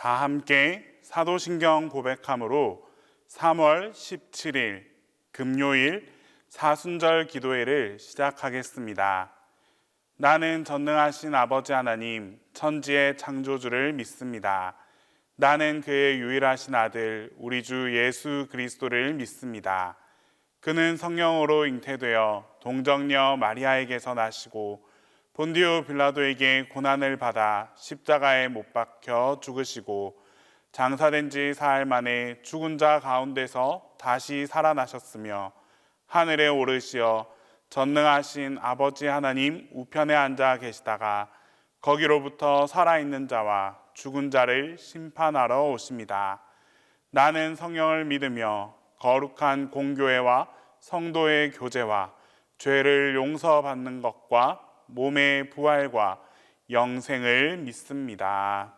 다 함께 사도신경 고백함으로 3월 17일 금요일 사순절 기도회를 시작하겠습니다. 나는 전능하신 아버지 하나님, 천지의 창조주를 믿습니다. 나는 그의 유일하신 아들, 우리 주 예수 그리스도를 믿습니다. 그는 성령으로 잉태되어 동정녀 마리아에게서 나시고 본디오 빌라도에게 고난을 받아 십자가에 못 박혀 죽으시고 장사된 지 사흘 만에 죽은 자 가운데서 다시 살아나셨으며 하늘에 오르시어 전능하신 아버지 하나님 우편에 앉아 계시다가 거기로부터 살아있는 자와 죽은 자를 심판하러 오십니다. 나는 성령을 믿으며 거룩한 공교회와 성도의 교제와 죄를 용서받는 것과 몸의 부활과 영생을 믿습니다.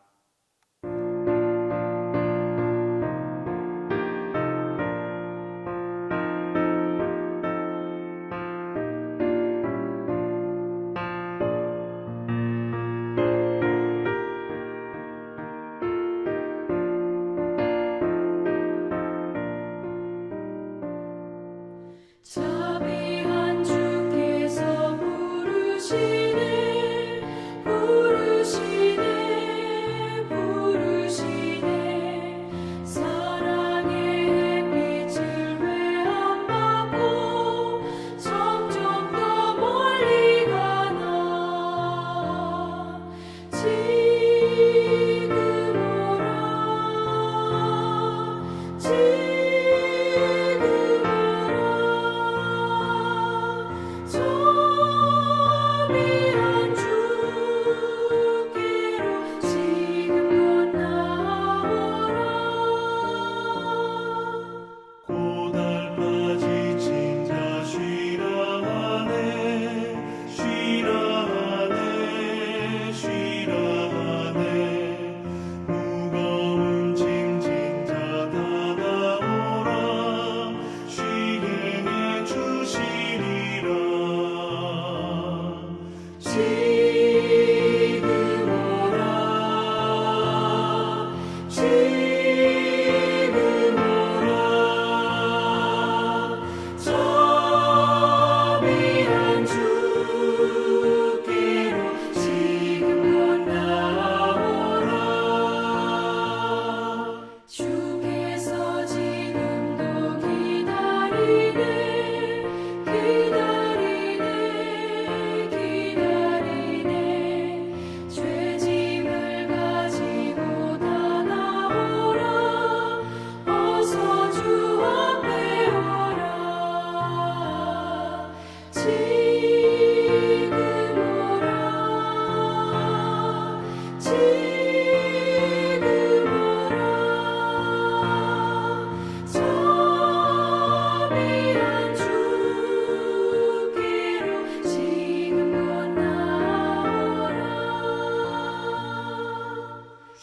자비한 주께서 부르시네 부르시네 부르시네 사랑의 햇빛을 외안받고 점점 더 멀리 가나 지금 오라 자비한 주께로 지금 나오라 고달파 지친 자 쉬라 하네 쉬라 하네 쉬라 하네 무거운 짐진 자 다 나오라 쉬게 해 주시리라 지금 오라 지금 오라 자비한 주께로 지금 나오라 주께서 지금도 기다리네 기다리네 기다리네 죄짐을 가지고 다 나오라 어서 주 앞에 오라 지금 오라 지금 오라 자비한 주께로 지금 나오라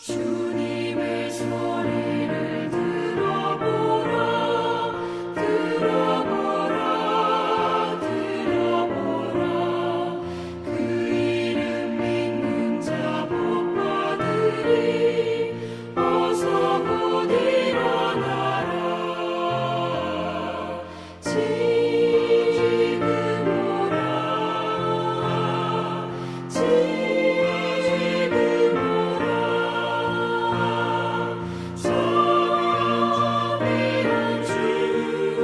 주님의 소리를 들어보라 들어보라 들어보라 그 이름 믿는 자 복 받으리 어서 곧 일어나라 지금 오라 지금 오라 자비한 주께로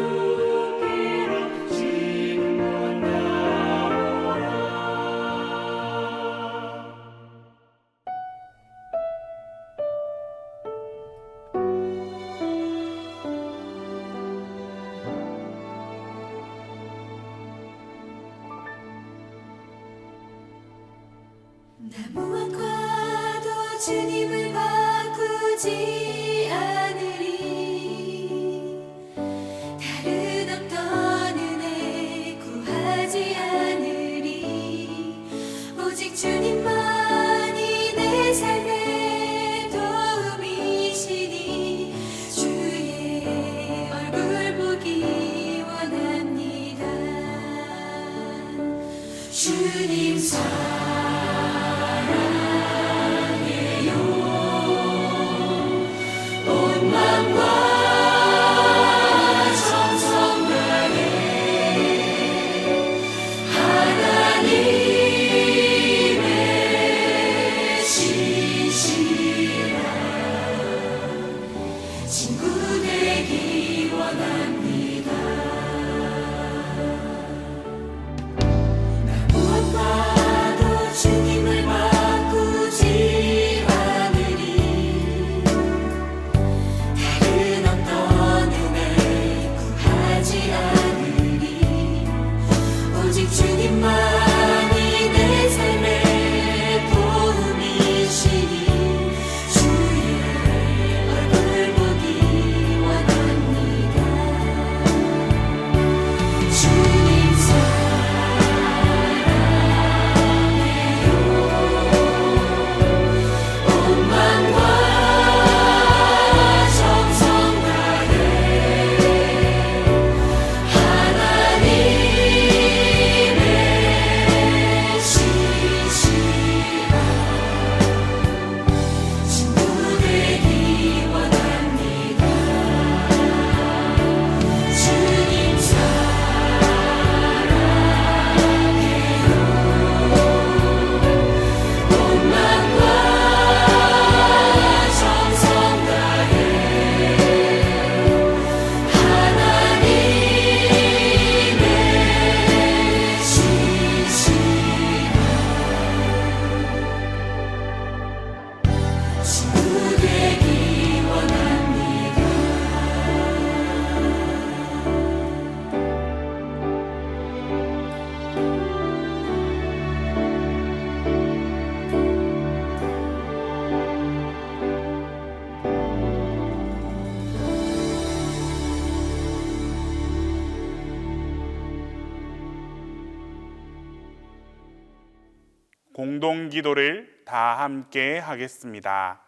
지금 나오라 나 무엇과도 주님을 바꾸지 않으리 다른 어떤 은혜 구하지 않으리 오직 주님만이 내 삶의 도움이시니 주의 얼굴 보기 원합니다 주님 사랑해요 원합니다. 무엇과도 주님을 바꾸지 않으리. 다른 어떤 은혜 구하지 않으리. 오직 주님만이 내 삶의 도움이시니 주의 얼굴 보기 원합니다. 주님 사랑해요. 온 마음과 정성 다해 하나님의 신실한 친구 되기 원합니다. 주님 사랑해요. 온 마음과 정성 다해 하나님의 신실한 친구 되기 원합니다. 공동 기도를 다 함께 하겠습니다.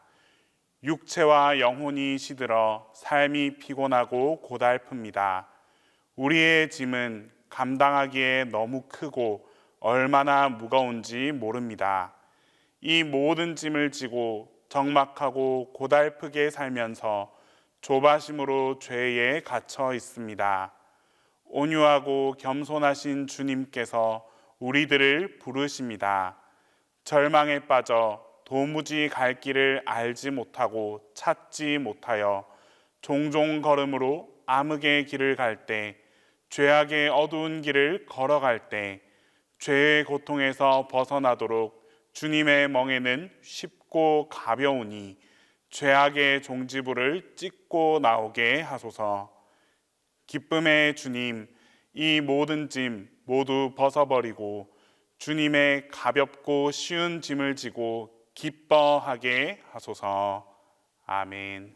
육체와 영혼이 시들어 삶이 피곤하고 고달픕니다. 우리의 짐은 감당하기에 너무 크고 얼마나 무거운지 모릅니다. 이 모든 짐을 지고 적막하고 고달프게 살면서 조바심으로 죄에 갇혀 있습니다. 온유하고 겸손하신 주님께서 우리들을 부르십니다. 절망에 빠져 도무지 갈 길을 알지 못하고 찾지 못하여 종종 걸음으로 암흑의 길을 갈 때, 죄악의 어두운 길을 걸어갈 때 죄의 고통에서 벗어나도록 주님의 멍에는 쉽고 가벼우니 죄악의 종지부를 찢고 나오게 하소서. 기쁨의 주님, 이 모든 짐 모두 벗어버리고 주님의 가볍고 쉬운 짐을 지고 기뻐하게 하소서. 아멘.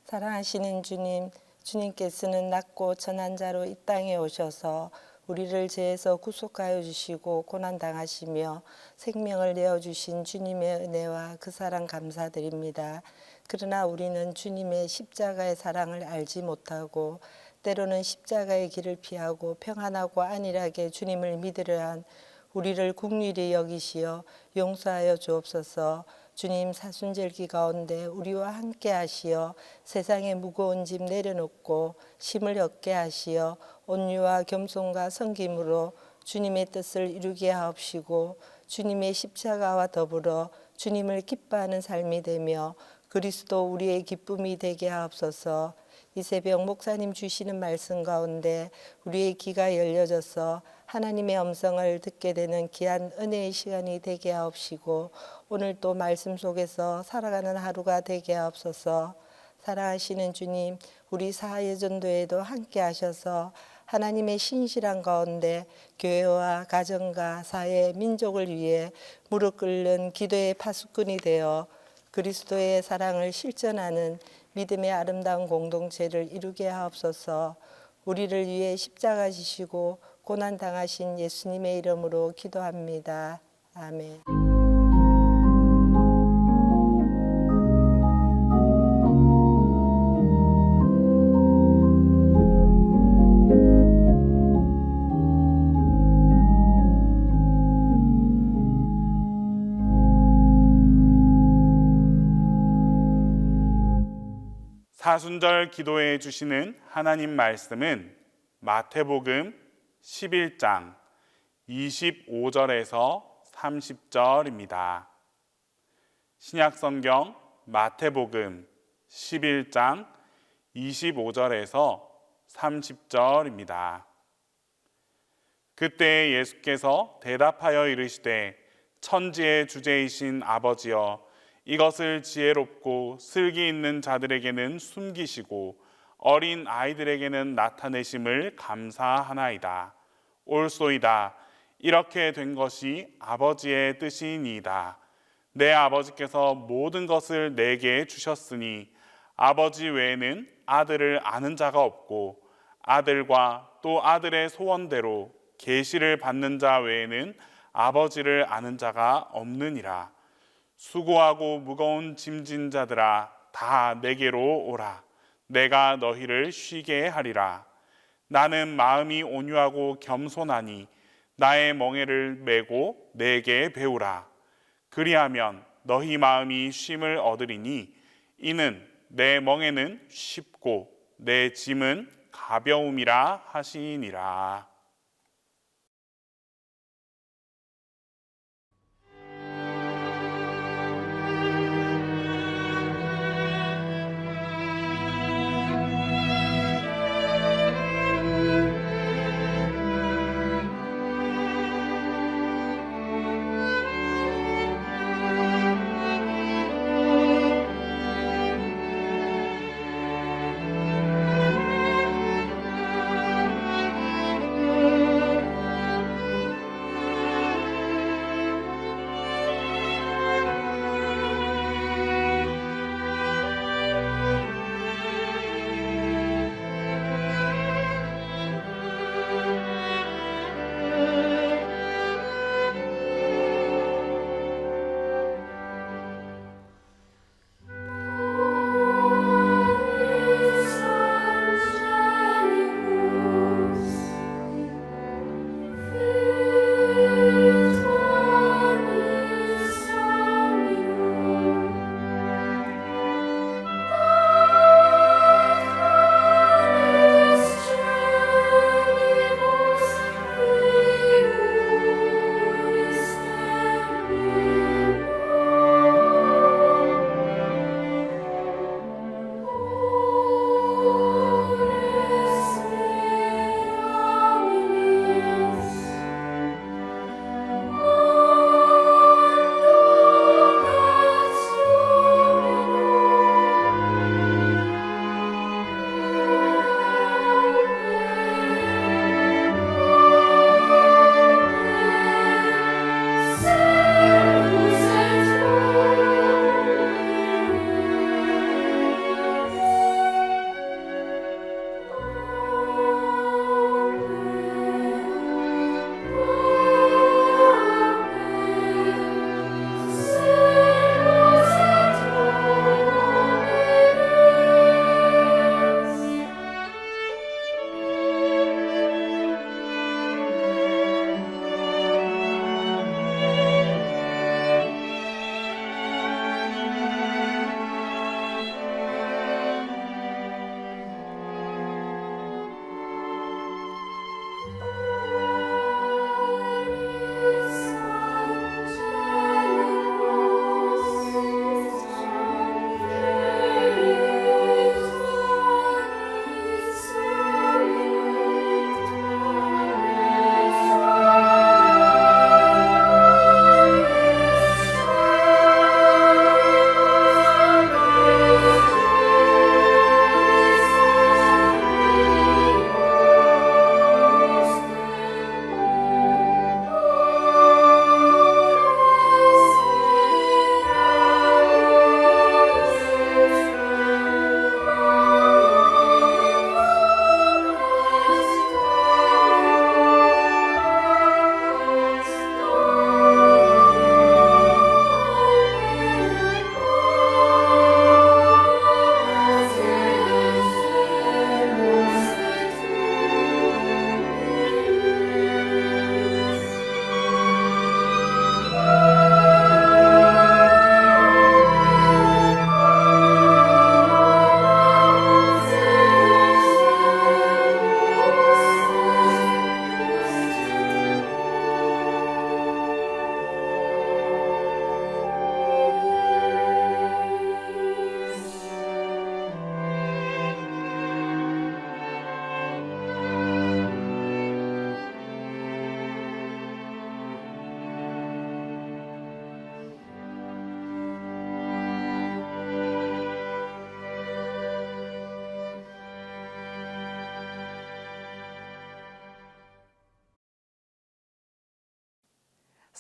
사랑하시는 주님, 주님께서는 낮고 천한 자로 이 땅에 오셔서 우리를 죄에서 구속하여 주시고 고난당하시며 생명을 내어주신 주님의 은혜와 그 사랑 감사드립니다. 그러나 우리는 주님의 십자가의 사랑을 알지 못하고 때로는 십자가의 길을 피하고 평안하고 안일하게 주님을 믿으려 한 우리를 긍휼히 여기시어 용서하여 주옵소서. 주님, 사순절기 가운데 우리와 함께 하시어 세상의 무거운 짐 내려놓고 힘을 얻게 하시어 온유와 겸손과 섬김으로 주님의 뜻을 이루게 하옵시고 주님의 십자가와 더불어 주님을 기뻐하는 삶이 되며 그리스도 우리의 기쁨이 되게 하옵소서. 이 새벽 목사님 주시는 말씀 가운데 우리의 귀가 열려져서 하나님의 음성을 듣게 되는 귀한 은혜의 시간이 되게 하옵시고 오늘 또 말씀 속에서 살아가는 하루가 되게 하옵소서. 사랑하시는 주님, 우리 사회전도에도 함께 하셔서 하나님의 신실한 가운데 교회와 가정과 사회, 민족을 위해 무릎 꿇는 기도의 파수꾼이 되어 그리스도의 사랑을 실천하는 믿음의 아름다운 공동체를 이루게 하옵소서. 우리를 위해 십자가 지시고 고난 당하신 예수님의 이름으로 기도합니다. 아멘. 사순절 기도해 주시는 하나님 말씀은 마태복음 11장 25절에서 30절입니다. 신약성경 마태복음 11장 25절에서 30절입니다. 그때 예수께서 대답하여 이르시되 천지의 주제이신 아버지여 이것을 지혜롭고 슬기 있는 자들에게는 숨기시고 어린 아이들에게는 나타내심을 감사하나이다. 옳소이다. 이렇게 된 것이 아버지의 뜻이니이다. 내 아버지께서 모든 것을 내게 주셨으니 아버지 외에는 아들을 아는 자가 없고 아들과 또 아들의 소원대로 계시를 받는 자 외에는 아버지를 아는 자가 없느니라. 수고하고 무거운 짐진 자들아 다 내게로 오라. 내가 너희를 쉬게 하리라. 나는 마음이 온유하고 겸손하니 나의 멍에를 메고 내게 배우라. 그리하면 너희 마음이 쉼을 얻으리니 이는 내 멍에는 쉽고 내 짐은 가벼움이라 하시니라.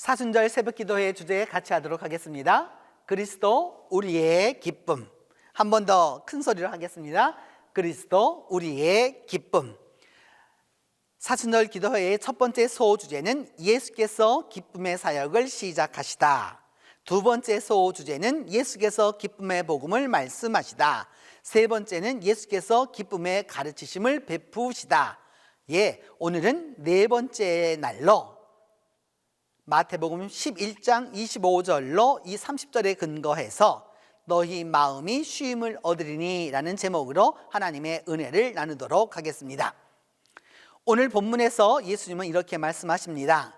사순절 새벽기도회 주제 같이 하도록 하겠습니다. 그리스도 우리의 기쁨. 한 번 더 큰 소리로 하겠습니다. 그리스도 우리의 기쁨. 사순절 기도회의 첫 번째 소주제는 예수께서 기쁨의 사역을 시작하시다. 두 번째 소주제는 예수께서 기쁨의 복음을 말씀하시다. 세 번째는 예수께서 기쁨의 가르치심을 베푸시다. 오늘은 네 번째 날로 마태복음 11장 25절로 이 30절에 근거해서 너희 마음이 쉼을 얻으리니 라는 제목으로 하나님의 은혜를 나누도록 하겠습니다. 오늘 본문에서 예수님은 이렇게 말씀하십니다.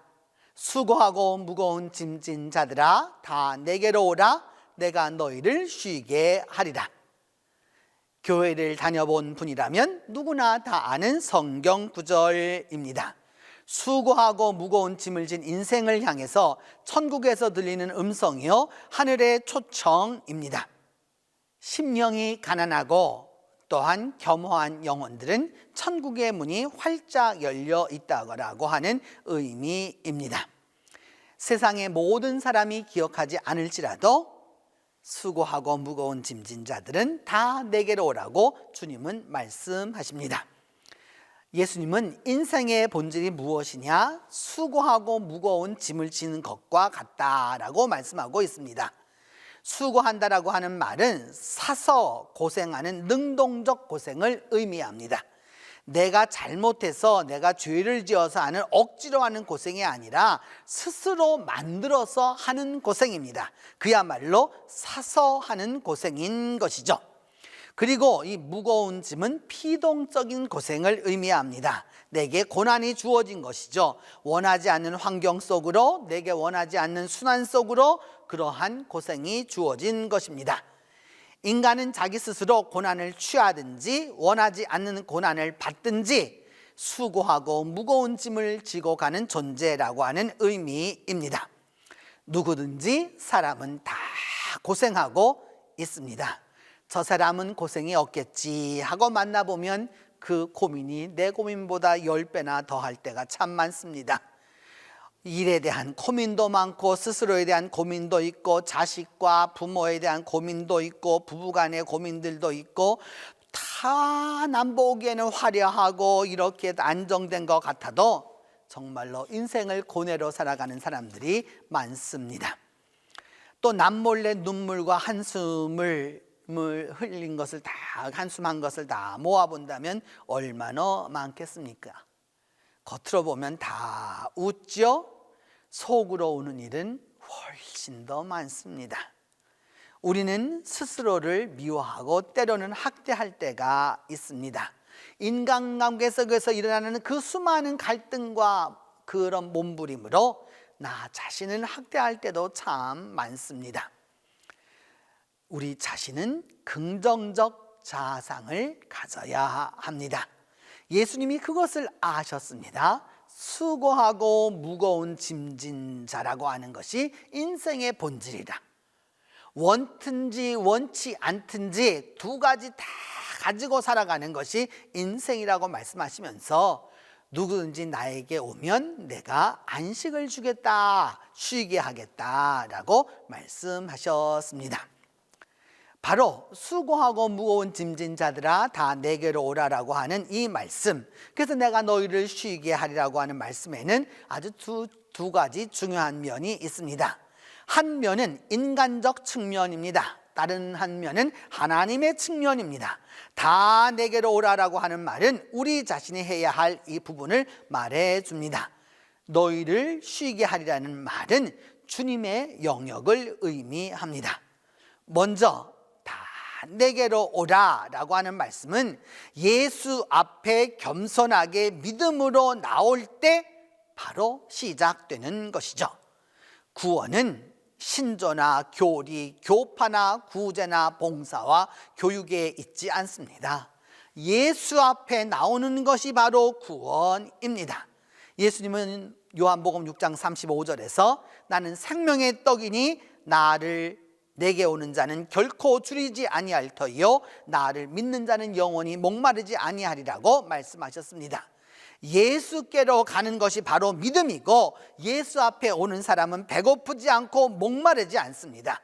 수고하고 무거운 짐진 자들아 다 내게로 오라. 내가 너희를 쉬게 하리라. 교회를 다녀본 분이라면 누구나 다 아는 성경 구절입니다. 수고하고 무거운 짐을 진 인생을 향해서 천국에서 들리는 음성이요 하늘의 초청입니다. 심령이 가난하고 또한 겸허한 영혼들은 천국의 문이 활짝 열려 있다고 하는 의미입니다. 세상의 모든 사람이 기억하지 않을지라도 수고하고 무거운 짐진 자들은 다 내게로 오라고 주님은 말씀하십니다. 예수님은 인생의 본질이 무엇이냐? 수고하고 무거운 짐을 지는 것과 같다라고 말씀하고 있습니다. 수고한다라고 하는 말은 사서 고생하는 능동적 고생을 의미합니다. 내가 잘못해서 내가 죄를 지어서 하는 억지로 하는 고생이 아니라 스스로 만들어서 하는 고생입니다. 그야말로 사서 하는 고생인 것이죠. 그리고 이 무거운 짐은 피동적인 고생을 의미합니다. 내게 고난이 주어진 것이죠. 원하지 않는 환경 속으로, 내게 원하지 않는 순환 속으로 그러한 고생이 주어진 것입니다. 인간은 자기 스스로 고난을 취하든지 원하지 않는 고난을 받든지 수고하고 무거운 짐을 지고 가는 존재라고 하는 의미입니다. 누구든지 사람은 다 고생하고 있습니다. 저 사람은 고생이 없겠지 하고 만나보면 그 고민이 내 고민보다 10배나 더 할 때가 참 많습니다. 일에 대한 고민도 많고 스스로에 대한 고민도 있고 자식과 부모에 대한 고민도 있고 부부간의 고민들도 있고 다 남보기에는 화려하고 이렇게 안정된 것 같아도 정말로 인생을 고뇌로 살아가는 사람들이 많습니다. 또 남몰래 눈물과 한숨을 흘린 것을 다 한숨한 것을 다 모아본다면 얼마나 많겠습니까? 겉으로 보면 다 웃죠. 속으로 우는 일은 훨씬 더 많습니다. 우리는 스스로를 미워하고 때로는 학대할 때가 있습니다. 인간관계 속에서 일어나는 그 수많은 갈등과 그런 몸부림으로 나 자신을 학대할 때도 참 많습니다. 우리 자신은 긍정적 자아상을 가져야 합니다. 예수님이 그것을 아셨습니다. 수고하고 무거운 짐진 자라고 하는 것이 인생의 본질이다. 원든지 원치 않든지 두 가지 다 가지고 살아가는 것이 인생이라고 말씀하시면서 누구든지 나에게 오면 내가 안식을 주겠다, 쉬게 하겠다라고 말씀하셨습니다. 바로 수고하고 무거운 짐진 자들아 다 내게로 오라라고 하는 이 말씀, 그래서 내가 너희를 쉬게 하리라고 하는 말씀에는 아주 두 가지 중요한 면이 있습니다. 한 면은 인간적 측면입니다. 다른 한 면은 하나님의 측면입니다. 다 내게로 오라라고 하는 말은 우리 자신이 해야 할 이 부분을 말해 줍니다. 너희를 쉬게 하리라는 말은 주님의 영역을 의미합니다. 먼저 내게로 오라라고 하는 말씀은 예수 앞에 겸손하게 믿음으로 나올 때 바로 시작되는 것이죠. 구원은 신조나 교리, 교파나 구제나 봉사와 교육에 있지 않습니다. 예수 앞에 나오는 것이 바로 구원입니다. 예수님은 요한복음 6장 35절에서 나는 생명의 떡이니 내게 오는 자는 결코 줄이지 아니할 터이요 나를 믿는 자는 영원히 목마르지 아니하리라고 말씀하셨습니다. 예수께로 가는 것이 바로 믿음이고 예수 앞에 오는 사람은 배고프지 않고 목마르지 않습니다.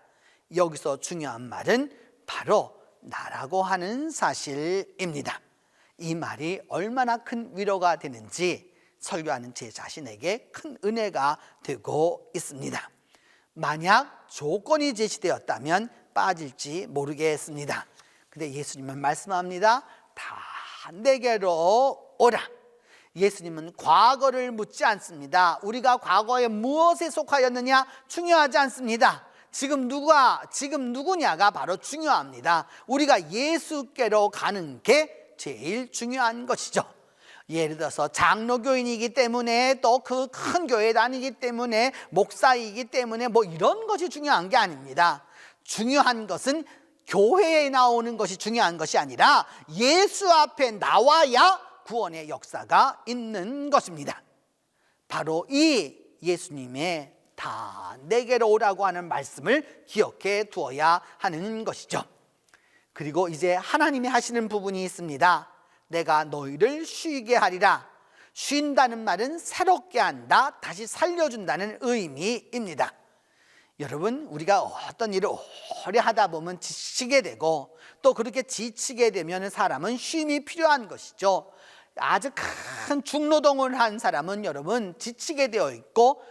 여기서 중요한 말은 바로 나라고 하는 사실입니다. 이 말이 얼마나 큰 위로가 되는지 설교하는 제 자신에게 큰 은혜가 되고 있습니다. 만약 조건이 제시되었다면 빠질지 모르겠습니다. 근데 예수님은 말씀합니다. 다 내게로 오라. 예수님은 과거를 묻지 않습니다. 우리가 과거에 무엇에 속하였느냐 중요하지 않습니다. 지금 누구냐가 바로 중요합니다. 우리가 예수께로 가는 게 제일 중요한 것이죠. 예를 들어서 장로교인이기 때문에 또 그 큰 교회 다니기 때문에 목사이기 때문에 뭐 이런 것이 중요한 게 아닙니다. 중요한 것은 교회에 나오는 것이 중요한 것이 아니라 예수 앞에 나와야 구원의 역사가 있는 것입니다. 바로 이 예수님의 다 내게로 오라고 하는 말씀을 기억해 두어야 하는 것이죠. 그리고 이제 하나님이 하시는 부분이 있습니다. 내가 너희를 쉬게 하리라. 쉰다는 말은 새롭게 한다, 다시 살려준다는 의미입니다. 여러분, 우리가 어떤 일을 오래 하다 보면 지치게 되고 또 그렇게 지치게 되면 사람은 쉼이 필요한 것이죠. 아주 큰 중노동을 한 사람은 여러분 지치게 되어 있고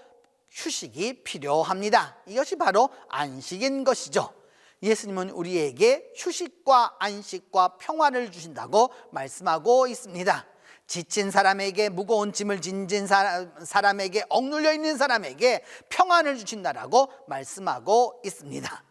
휴식이 필요합니다. 이것이 바로 안식인 것이죠. 예수님은 우리에게 휴식과 안식과 평화를 주신다고 말씀하고 있습니다. 지친 사람에게, 무거운 짐을 진진 사람에게, 억눌려 있는 사람에게 평안을 주신다라고 말씀하고 있습니다.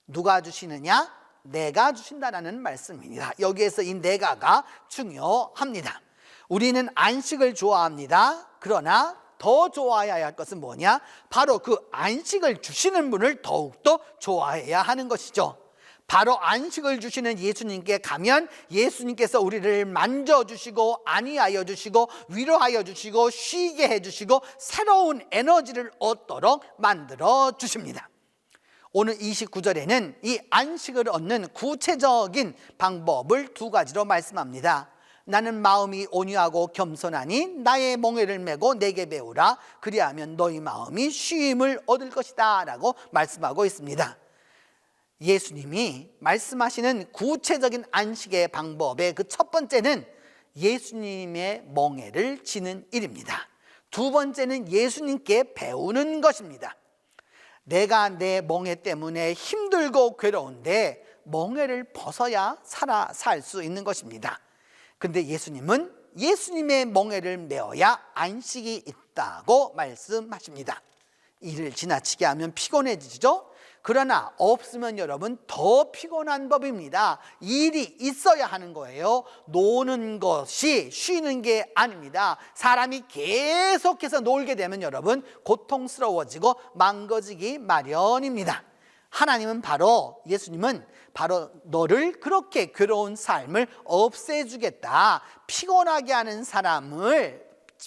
누가 주시느냐? 내가 주신다라는 말씀입니다. 여기에서 이 내가가 중요합니다. 우리는 안식을 좋아합니다. 그러나 더 좋아해야 할 것은 뭐냐? 바로 그 안식을 주시는 분을 더욱더 좋아해야 하는 것이죠. 바로 안식을 주시는 예수님께 가면 예수님께서 우리를 만져주시고 안위하여 주시고 위로하여 주시고 쉬게 해주시고 새로운 에너지를 얻도록 만들어 주십니다. 오늘 29절에는 이 안식을 얻는 구체적인 방법을 두 가지로 말씀합니다. 나는 마음이 온유하고 겸손하니 나의 멍에를 메고 내게 배우라. 그리하면 너희 마음이 쉼을 얻을 것이다 라고 말씀하고 있습니다. 예수님이 말씀하시는 구체적인 안식의 방법의 그 첫 번째는 예수님의 멍에를 지는 일입니다. 두 번째는 예수님께 배우는 것입니다. 내가 내 멍에 때문에 힘들고 괴로운데 멍에를 벗어야 살 수 있는 것입니다. 근데 예수님은 예수님의 멍에를 메어야 안식이 있다고 말씀하십니다. 일을 지나치게 하면 피곤해지죠? 그러나 없으면 여러분 더 피곤한 법입니다. 일이 있어야 하는 거예요. 노는 것이 쉬는 게 아닙니다. 사람이 계속해서 놀게 되면 여러분 고통스러워지고 망가지기 마련입니다. 하나님은 바로, 예수님은 바로 너를 그렇게 괴로운 삶을 없애주겠다, 피곤하게 하는 사람을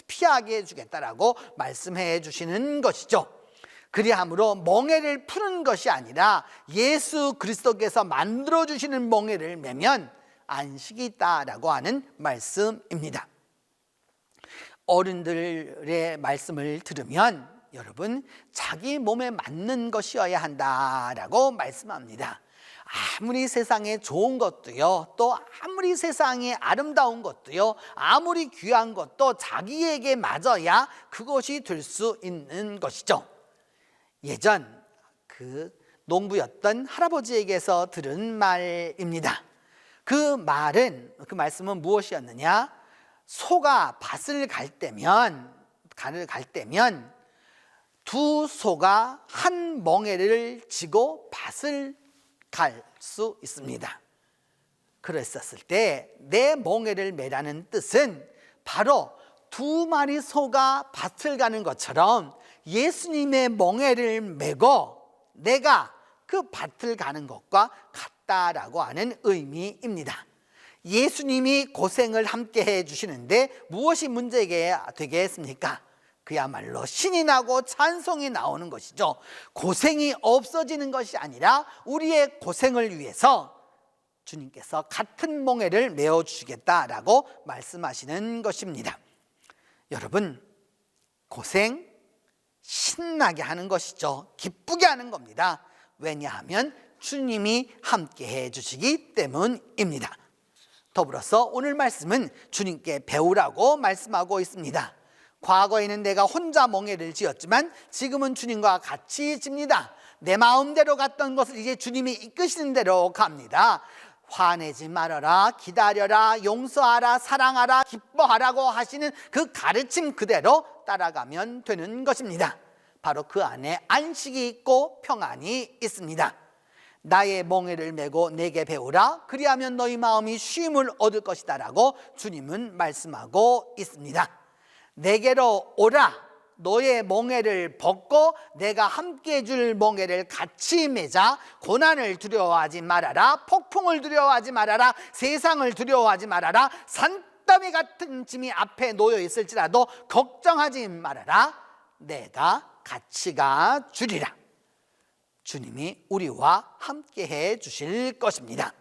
피하게 해주겠다라고 말씀해 주시는 것이죠. 그리함으로 멍에를 푸는 것이 아니라 예수 그리스도께서 만들어주시는 멍에를 메면 안식이 있다라고 하는 말씀입니다. 어른들의 말씀을 들으면 여러분 자기 몸에 맞는 것이어야 한다라고 말씀합니다. 아무리 세상에 좋은 것도요, 또 아무리 세상에 아름다운 것도요, 아무리 귀한 것도 자기에게 맞아야 그것이 될 수 있는 것이죠. 예전 그 농부였던 할아버지에게서 들은 말입니다. 그 말씀은 무엇이었느냐? 소가 밭을 갈 때면 두 소가 한 멍에를 지고 밭을 갈 수 있습니다. 그랬었을 때 내 멍에를 메라는 뜻은 바로 두 마리 소가 밭을 가는 것처럼 예수님의 멍에를 메고 내가 그 밭을 가는 것과 같다라고 하는 의미입니다. 예수님이 고생을 함께 해주시는데 무엇이 문제가 되겠습니까? 그야말로 신이 나고 찬송이 나오는 것이죠. 고생이 없어지는 것이 아니라 우리의 고생을 위해서 주님께서 같은 멍에를 메어주시겠다라고 말씀하시는 것입니다. 여러분, 고생 신나게 하는 것이죠. 기쁘게 하는 겁니다. 왜냐하면 주님이 함께 해주시기 때문입니다. 더불어서 오늘 말씀은 주님께 배우라고 말씀하고 있습니다. 과거에는 내가 혼자 멍에를 지었지만 지금은 주님과 같이 집니다. 내 마음대로 갔던 것을 이제 주님이 이끄시는 대로 갑니다. 화내지 말아라, 기다려라, 용서하라, 사랑하라, 기뻐하라고 하시는 그 가르침 그대로 따라가면 되는 것입니다. 바로 그 안에 안식이 있고 평안이 있습니다. 나의 멍에를 메고 내게 배우라, 그리하면 너희 마음이 쉼을 얻을 것이다 라고 주님은 말씀하고 있습니다. 내게로 오라, 너의 멍에를 벗고 내가 함께 해줄 멍에를 같이 매자. 고난을 두려워하지 말아라, 폭풍을 두려워하지 말아라, 세상을 두려워하지 말아라, 산더미 같은 짐이 앞에 놓여 있을지라도 걱정하지 말아라, 내가 같이 가 주리라. 주님이 우리와 함께 해 주실 것입니다.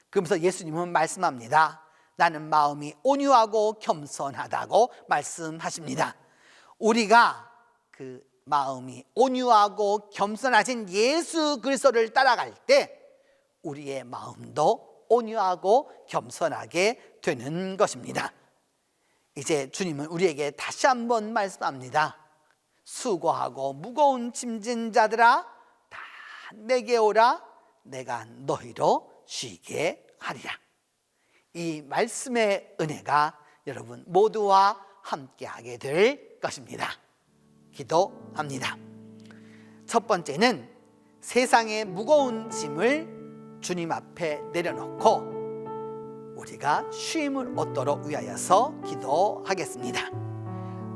그러면서 예수님은 말씀합니다. 나는 마음이 온유하고 겸손하다고 말씀하십니다. 우리가 그 마음이 온유하고 겸손하신 예수 그리스도를 따라갈 때 우리의 마음도 온유하고 겸손하게 되는 것입니다. 이제 주님은 우리에게 다시 한번 말씀합니다. 수고하고 무거운 짐진 자들아, 다 내게 오라, 내가 너희로 쉬게 하리라. 이 말씀의 은혜가 여러분 모두와 함께하게 될 것입니다. 기도합니다. 첫 번째는 세상의 무거운 짐을 주님 앞에 내려놓고 우리가 쉼을 얻도록 위하여서 기도하겠습니다.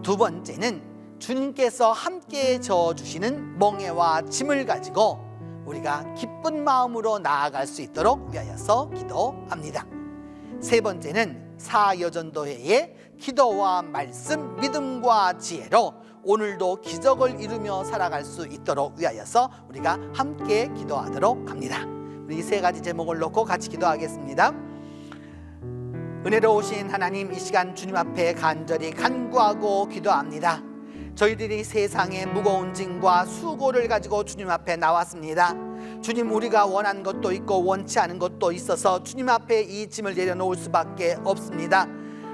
두 번째는 주님께서 함께 저어주시는 멍에와 짐을 가지고 우리가 기쁜 마음으로 나아갈 수 있도록 위하여서 기도합니다. 세 번째는 사여전도회의 기도와 말씀, 믿음과 지혜로 오늘도 기적을 이루며 살아갈 수 있도록 위하여서 우리가 함께 기도하도록 합니다. 우리 세 가지 제목을 놓고 같이 기도하겠습니다. 은혜로우신 하나님, 이 시간 주님 앞에 간절히 간구하고 기도합니다. 저희들이 세상의 무거운 짐과 수고를 가지고 주님 앞에 나왔습니다. 주님, 우리가 원한 것도 있고 원치 않은 것도 있어서 주님 앞에 이 짐을 내려놓을 수밖에 없습니다.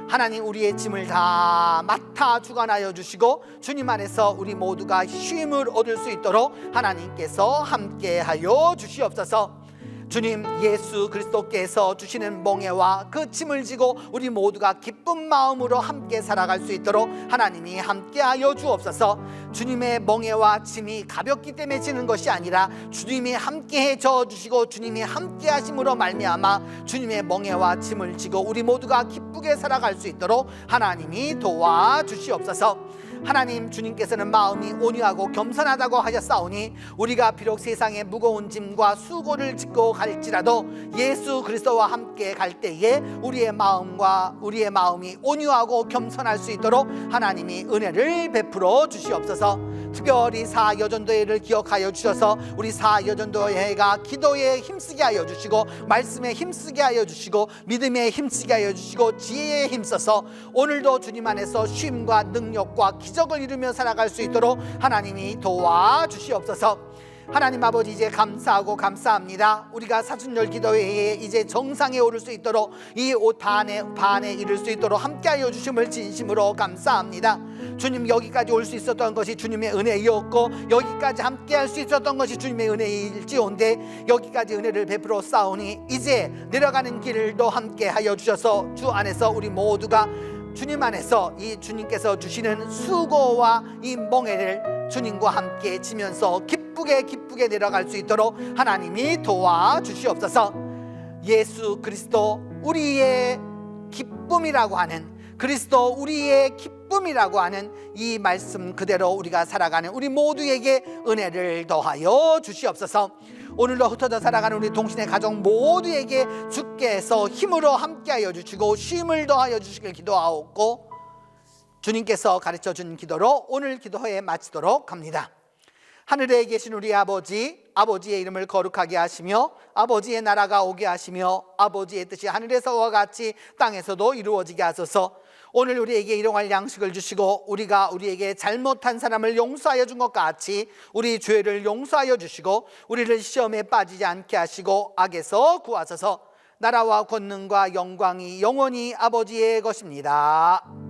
하나님, 우리의 짐을 다 맡아 주관하여 주시고 주님 안에서 우리 모두가 쉼을 얻을 수 있도록 하나님께서 함께하여 주시옵소서. 주님, 예수 그리스도께서 주시는 멍에와 그 짐을 지고 우리 모두가 기쁜 마음으로 함께 살아갈 수 있도록 하나님이 함께하여 주옵소서. 주님의 멍에와 짐이 가볍기 때문에 지는 것이 아니라 주님이 함께해 저어주시고 주님이 함께하심으로 말미암아 주님의 멍에와 짐을 지고 우리 모두가 기쁘게 살아갈 수 있도록 하나님이 도와주시옵소서. 하나님, 주님께서는 마음이 온유하고 겸손하다고 하셨사오니 우리가 비록 세상의 무거운 짐과 수고를 짓고 갈지라도 예수 그리스도와 함께 갈 때에 우리의 마음이 온유하고 겸손할 수 있도록 하나님이 은혜를 베풀어 주시옵소서. 특별히 사여전도회를 기억하여 주셔서 우리 사여전도회가 기도에 힘쓰게 하여 주시고 말씀에 힘쓰게 하여 주시고 믿음에 힘쓰게 하여 주시고 지혜에 힘써서 오늘도 주님 안에서 쉼과 능력과 기적을 이루며 살아갈 수 있도록 하나님이 도와주시옵소서. 하나님 아버지, 이제 감사하고 감사합니다. 우리가 사순절 기도회에 이제 정상에 오를 수 있도록 이 옷 반에 이를 수 있도록 함께하여 주심을 진심으로 감사합니다. 주님, 여기까지 올 수 있었던 것이 주님의 은혜였고 여기까지 함께할 수 있었던 것이 주님의 은혜일지온데 여기까지 은혜를 베풀어 싸우니 이제 내려가는 길도 함께하여 주셔서 주 안에서 우리 모두가 주님 안에서 이 주님께서 주시는 수고와 이 멍에를 주님과 함께 지면서 기쁘게 내려갈 수 있도록 하나님이 도와주시옵소서. 예수 그리스도 우리의 기쁨이라고 하는, 그리스도 우리의 기쁨이라고 하는 이 말씀 그대로 우리가 살아가는 우리 모두에게 은혜를 더하여 주시옵소서. 오늘도 흩어져 살아가는 우리 동신의 가족 모두에게 주께서 힘으로 함께하여 주시고 쉼을 더하여 주시길 기도하옵고 주님께서 가르쳐 준 기도로 오늘 기도회 마치도록 합니다. 하늘에 계신 우리 아버지, 아버지의 이름을 거룩하게 하시며 아버지의 나라가 오게 하시며 아버지의 뜻이 하늘에서와 같이 땅에서도 이루어지게 하소서. 오늘 우리에게 일용할 양식을 주시고 우리가 우리에게 잘못한 사람을 용서하여 준 것 같이 우리 죄를 용서하여 주시고 우리를 시험에 빠지지 않게 하시고 악에서 구하소서. 나라와 권능과 영광이 영원히 아버지의 것입니다.